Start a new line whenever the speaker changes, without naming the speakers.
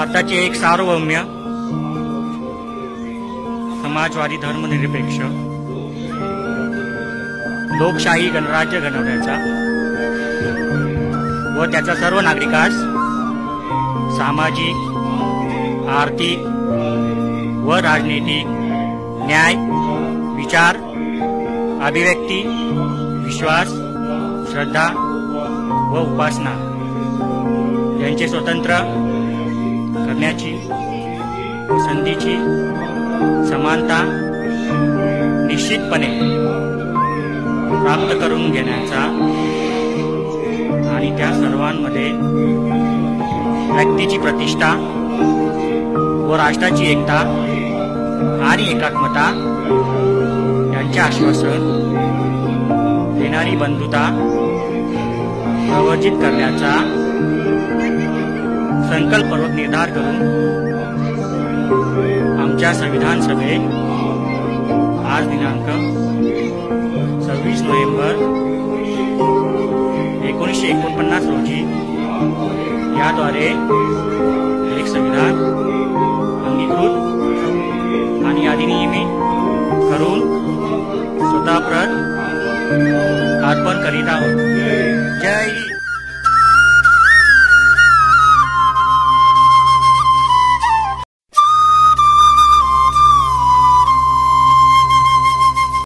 भारताचे एक सार्वभौम्य समाजवादी धर्मनिरपेक्ष लोकशाही गणराज्य घडवण्याचा व त्याचा सर्व नागरिकास सामाजिक, आर्थिक व राजनीतिक न्याय, विचार, अभिव्यक्ती, विश्वास, श्रद्धा व उपासना यांचे स्वतंत्र करण्याची संधीची समानता निश्चितपणे प्राप्त करून घेण्याचा आणि त्या सर्वांमध्ये व्यक्तीची प्रतिष्ठा व राष्ट्राची एकता आणि एकात्मता यांचे आश्वासन देणारी बंधुता प्रवर्जित करण्याचा संकल्पपूर्वक निर्धार करून आमच्या संविधान सभेत आज दिनांक 26 नोव्हेंबर 1949 रोजी याद्वारे एक संविधान अंगीकृत आणि अधिनियमित करून स्वतःप्रत अर्पण करीत आहोत। जय